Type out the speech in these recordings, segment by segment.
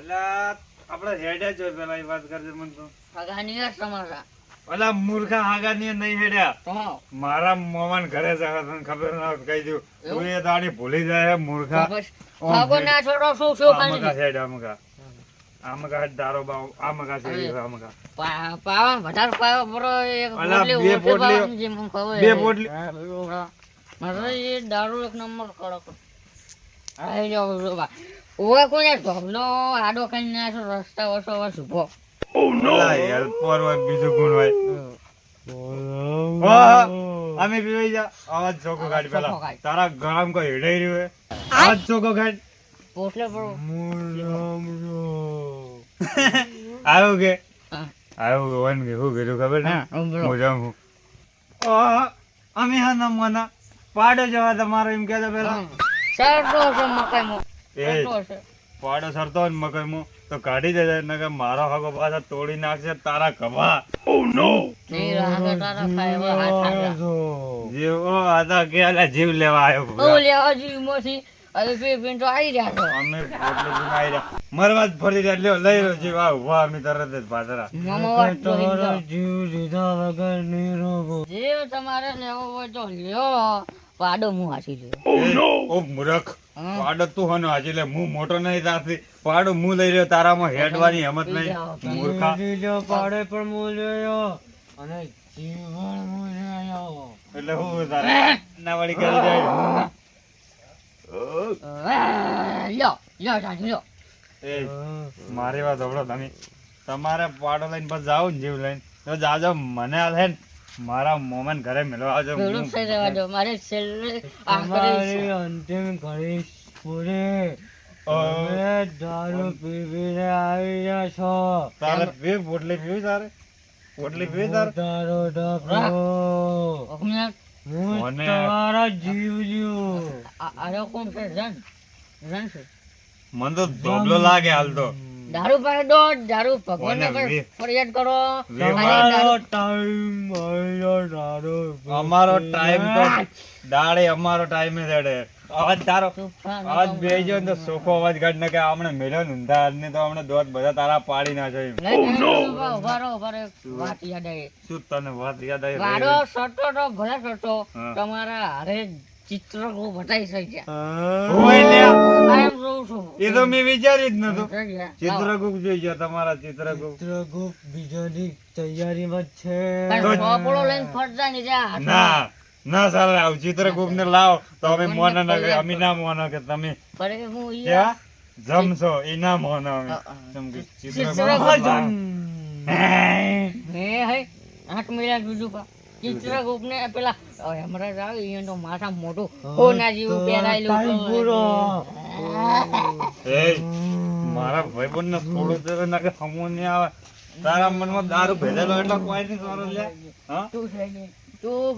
અલા આપણે હેડ્યા જો પેલા એ વાત કરજે મને તો હગાની યાર તમારા અલા મૂર્ખા હાગાની નહીં હેડ્યા તો મારા મોમાન ઘરે જ આવે તને ખબર ના હોય કહી દઉં તું એ દાડી ભૂલી જાય મૂર્ખા ભાગો ના છોડો શું શું આમકા હેડ આમકા દારો બાવ આમકા છે આમકા પાવા વધારે પાવા બરો એક અલા, બોટલી બે ઓછી બોટલી- પાવાની જેમ મને ખબર બે છે. બોટલી મારે એ દારૂ એક નંબર કડક આઈ જાવ બાબા ઓવે કોને ઢોબલો આડો કઈ ના છો રસ્તા ઓછો વસ ઉભો અલા હેલ્પર હોય બીજું ગુણ હોય વાહ, અમે પીવાઈ જા આવાજ ચોકો કાઢ ચોખ્ખો પેલા કાઢ. તારા ગળામાં કોઈ હેડાઈ રહ્યું હોય આવાજ ચોકો કાઢ પોટલે પડો આવ્યું કે હા. આવ્યું વન કે શું કીધું ખબર ને હા, બોલો. મોજામ હું અમે હા ના મના પાડો જવા તમારો એમ કહેતો પેલા સરતો છે મકાઈમાં એ સરતો છે પાડો સરતો હોય ને મકઈમાં તો કાઢી દેજે નકર મારો હગો પાછા તોડી નાખશે તારા ગભા નહીં રાગે તારા ખાય હવે હાથ આવ્યા જીવ ઓ આ તો કે અલા જીવ લેવા આવ્યો ઓ ભૂરા. લેવા જી મોસી હવે પે પેન તો આવી રહ્યા છો અમે પોટલી લઈને આઈ રહ્યા. મરવા જ ફરી રહ્યા લ્યો લઈ રહ્યો જીવ આ ઉભા અમે તરત જ પાછરા મામા વાત તો હિંદો. જીવ લીધા વગર નહીં રોગો. જે તમારે લેવો હોય તો લ્યો પાડો હું હાસી લ્યો ઓ મૂર્ખ હા. પાડો તું હનો હાજી લે હું મોટો નહીં તારથી પાડો હું લઈ રહ્યો તારામાં હેડવાની હિંમત નહીં મૂર્ખા લીધો પાડે પણ મૂલ્યો અને જીવન મૂલ્યો. એટલે હું તારે ના વળી કરી જાય લ્યો લ્યો સાસુ લ્યો એ મારી વાત સાંભળો તમે તમારે પાડો લઈને પછી જાઓ ને જીવ લઈને તો જાજો મને આ છે ને મારા મોમેન ઘરે મેળવા આવજો પેલું થઈ રહેવા દો મારે છેલ્લે તમારી અંતિમ ઘડી પૂરી. તમે દારૂ પી પીને આવી રહ્યા છો. તારે પી પોટલી પીવી તારે પોટલી પીવી તારે તારો ડફો. હું મને- તમારા જીવ લ્યો. આરો કોણ છે રન રન છે મને તો ધોબલો લાગે હાલ તો દારૂ પાસે દો દારૂ ભગવાનને કોને પણ વે- ફરિયાદ કરો વે- અને તમારો દારૂ- ટાઈમ આવ્યો દારૂ પી અમારો પીને. ટાઈમ તો દાડે અમારો ટાઈમ જ હેડે અવાજ તારો તોફાન અવાજ બેસી ને તો સોખો અવાજ કાઢ નાખે હમણાં મેળ્યો ને ઊંધા હાથને તો હમણાં દોત બધા તારા પાડી નાખે એમ. લઈ લે, ઉભા રહો, વાત યાદ આવી શું તને વાત યાદ આવી વાડો સટો તો ભલે સટો હા. તમારા હારે ચિત્ર બતાવી થઈ ગયા હા. ઓય લ્યા. કાયમ જોઉં છું એ તો મેં વિચાર્યું જ નતું થઈ ગયા. લાવો. ચિત્રગુપ્ત જોઈ ગયા તમારા ચિત્રગુપ્ત ચિત્રગુપ્ત બીજાની તૈયારીમાં જ છે. પણ ચોપડો લઈને ફરતા નહીં જા હાથમાં. ના ના સારા આવ ચિત્રગુપ્ત ને લાવો તો અમે મોનો ના કે અમે ના મોનો કે તમે પણ એ હું ઈ- ક્યાં જમશો એ ના મોનો અમે કેમ કે ચિત્રગુપ્ત હે હે આંખ મિલા બીજું પા ચિત્રગુપ્ત ને પેલા હમણાં જ આવી એને તો માથા મોટું હોના જેવું ટાઈમ પૂરો. પહેરાયેલું એ મારા ભાઈબંધ ને થોડું તો ના કે સમૂહ નહીં આવે તારા મનમાં દારૂ ભેદેલો એટલે કોઈ નહીં સારો લે હા તું છે ને, તું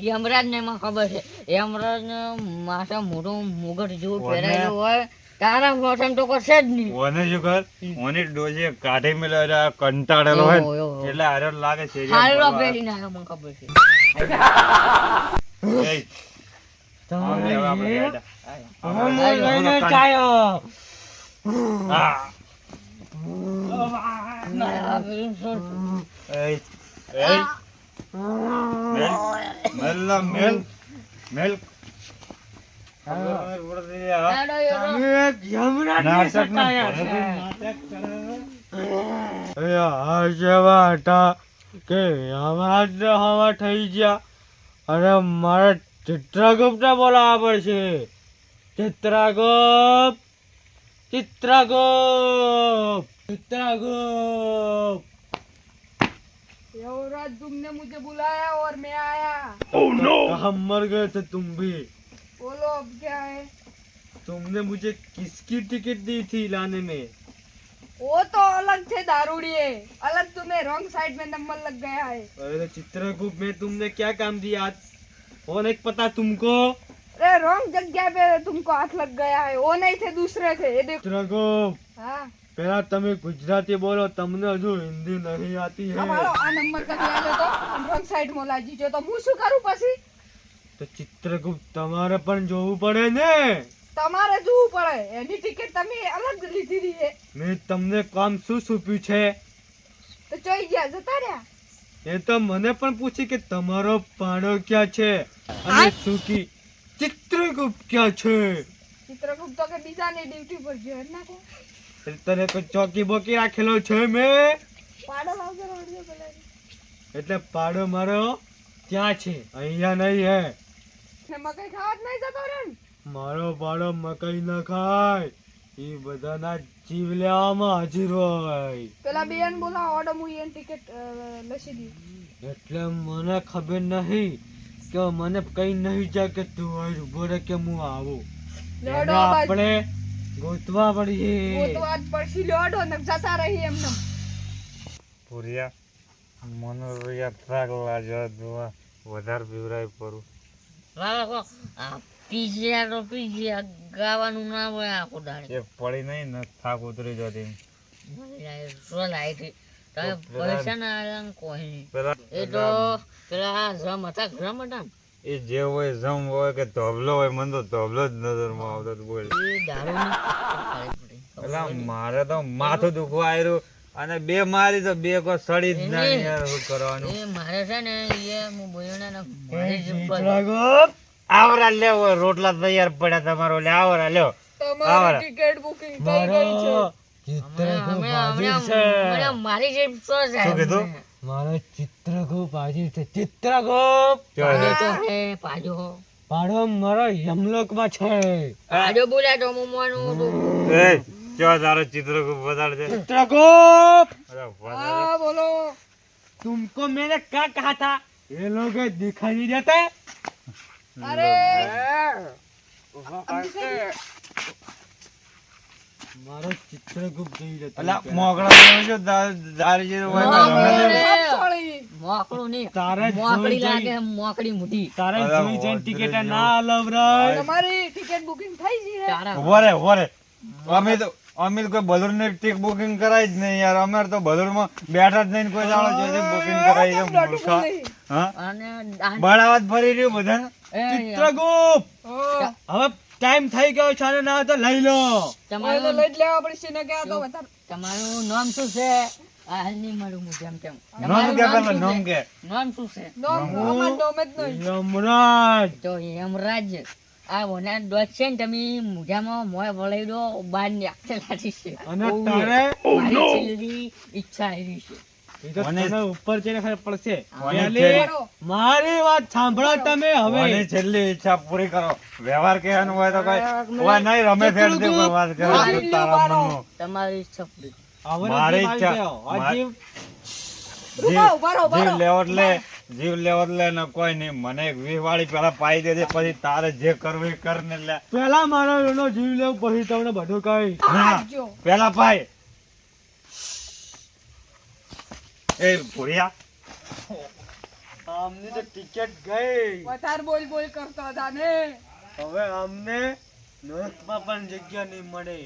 યમરાજ ને એમાં ખબર છે યમરાજ ને માથા મોટું મુગટ જેવું કોને? પહેરાયેલું હોય તારા મોસમ તો કરશે જ નહીં ઓને શું કર ઓની ડોજે કાઢી મેલો એટલે આ કંટાળેલો હોય ને, એવો, એવો. એટલે આર્યો લાગે છે હાલો પેલી નાખે મને ખબર છે એ હવે આપણે હેડા. અમે લઈને ચાયો. હા. આ પેલું શું? એ મેલ ના મેલ મેલ હાલો, યો. તમે એક યમરાજને નાટક ના સતાયા કરે છે. નાટક કરે. એ આ જેવા હતા કે યમરાજને હવા થઈ ગયા અને મારે ચિત્રગુપ્તને બોલાવવા પડશે. ચિત્રગુપ્ત ચિત્રગુપ્ત ચિત્રગુપ્ત. युवराज तुमने मुझे बुलाया और मैं आया। कहाँ मर गए थे तुम भी? बोलो अब क्या है? तुमने मुझे किसकी टिकट दी थी लाने में? वो तो अलग थे दारूड़िए, अलग तुम्हें रॉन्ग साइड में नंबर लग गया है। अरे चित्रगुप्त में तुमने क्या काम दिया आज? वो नहीं पता तुमको? अरे रॉन्ग जगह पे तुमको हाथ लग गया है, वो नहीं थे दूसरे थे। ये देखो। चित्रगुप्त हाँ पहला તમે ગુજરાતી બોલો, તમને હજુ હિન્દી નહીં આતી હે. हमारो आ नंबर का दिया ले तो रॉन्ग साइड मोला जीजो तो હું શું કરું પછી? તો ચિત્રગુપ્ત તમારે પણ જોવું પડે ને. તમારે જોવું પડે એની ટિકિટ તમે અલગ લીધી રહી છે મેં તમને કામ શું સોંપ્યું છે તો ચોઈ ગયા જતા રહ્યા એ તો મને પણ પૂછી કે તમારો પાડો ક્યાં છે અને સુકી ચિત્રગુપ્ત ક્યાં છે ચિત્રગુપ્ત તો કે બીજાની ડ્યુટી પર છે ના કે તને કોઈ ચોકી બોકી રાખેલો છે મેં પાડો લાવજો રોડજો પેલા એટલે પાડો મારો ક્યાં છે અહીંયા નહીં હે ને મકાઈ ખાવા જ નહીં જતો રે ને મારો પાડો મકાઈ ન ખાય એ બધાના જીવ લેવામાં હાજર હોય પેલા બેન બોલાવો ઓડો હું એની ટિકિટ લસી દી એટલે મને ખબર નહીં કે મને કઈ નહીં જાય કે તું અહીં ઉભો રહે કે હું આવું લેડો એને આપણે ગોતવા वो પડીએ तो आज परसी लोडो न जता रही एमने પૂરિયા મને તો યાર થાક લાગ્યો દુઆ વધારે પીવરાય પરું લાવો પીઝા તો પીઝા ગાવાનું ના હોય આખું દાડે એ પડી નહીં ને થાક ઉતરી જતી શું લાઈટ તમે પૈસા ના આલ્યા કોઈ નહીં પેલા એ તો પેલા જમ હતા ઘરમ હતા ને એ જે હોય જમ હોય કે ધોબલો હોય મને તો ધોબલો જ નજરમાં આવતો તો બોલ એ દારૂની પેલા મારે તો માથું દુખવા આવ્યું અને બે મારી તો બે કો સડી જ ના યાર શું કરવાનું એ મારે છે ને એ હું બોલ્યો ને મારી જ ઉપર ચિત્રગુપ્ત આવરા લેવો રોટલા તૈયાર પડ્યા તમારો લે આવરા લ્યો તમારી ટિકિટ બુકિંગ થઈ ગઈ છે મારો ચિત્રગુપ્ત હાજર છે મારી જે શું શું કીધું મારો ચિત્રગુપ્ત હાજર છે ચિત્રગુપ્ત પાડો તો હે પાડો પાડો મારો યમલોકમાં છે પાડો બોલ્યા તો મમ્માનું એ ચો તારો ચિત્ર બતાડ દે चित्रगुप्त અરે વાહ. हां बोलो तुमको मैंने क्या कहा था ये लोग दिखाई नहीं देते अरे मारो चित्रगुप्त नहीं देता અલા મોગળા જો દારી જે હોય ને રમે ને. सोड़ी મોકળું નહીં તારે મોકળી જોઈ લાગે જોઈ- મોકળી મુઠી તારે અરે જોઈ જઈને વાંદરી ટિકિટ જેવો. ના લવરાય તમારી ટિકિટ બુકિંગ થઈ ગઈ છે તારા ઉભો રે ઉભો રે અમે તો કોઈ બલુર ને ટિકિટ બુકિંગ કરાય જ નહીં યાર અમે તો બલુર માં બેઠા જ નહીં કોઈ દાડો જે બુકિંગ કરાવી છે મૂર્ખા હા અને બળાવત ભરી રહ્યું બધાને ચિત્રગુપ્ત હવે ટાઈમ થઈ ગયો છે આને ના તો લઈ લો તમારે લઈ જ લેવા પડશે ને કે આ તો વધારે તમારું નામ શું છે આ હાલ નહીં મારું હું જેમ તેમ નામ કે પેલો શું નામ છે? કે નામ શું છે નોમ અમાર નોમ જ નહીં યમરાજ તો યમરાજ આ વના દોત છે ને તમે મોઢામાં મોય વળાઈ દો બહાર નાખેલા છે અને તારે મારી છેલ્લી ઈચ્છા એવી છે એ તો મને- તને ઉપર જઈને ખબર પડશે મને પહેલી છેલ્લી- મારી વાત સાંભળો તમે હવે મને છેલ્લી ઈચ્છા પૂરી કરો વ્યવહાર કહેવાનું હોય તો કઈ હોય નહીં રમે ફેર દે કોઈ વાત કરે તો તારા મનનું તમારી ઈચ્છા પૂરી હવે મારી નથી ઈચ્છા- આવી ગયો. આ જીવ રૂપા ઉભા રહો જીવ લેવટ લે જીવ લેવટ લે ને કોઈ નહીં મને એક 20 વાળી પેલા પાઈ દેજે પછી તારે જે કરવું એ કર ને લે પેલા મારો એનો જીવ લેવું પછી તમને બધું કઈ ના જો પેલા પાઈ એ ભૂરિયા આમની તો ટિકિટ ગઈ વધારે બોલ બોલ કરતો હતા ને હવે અમને નોટમાં પણ જગ્યા નહીં મળે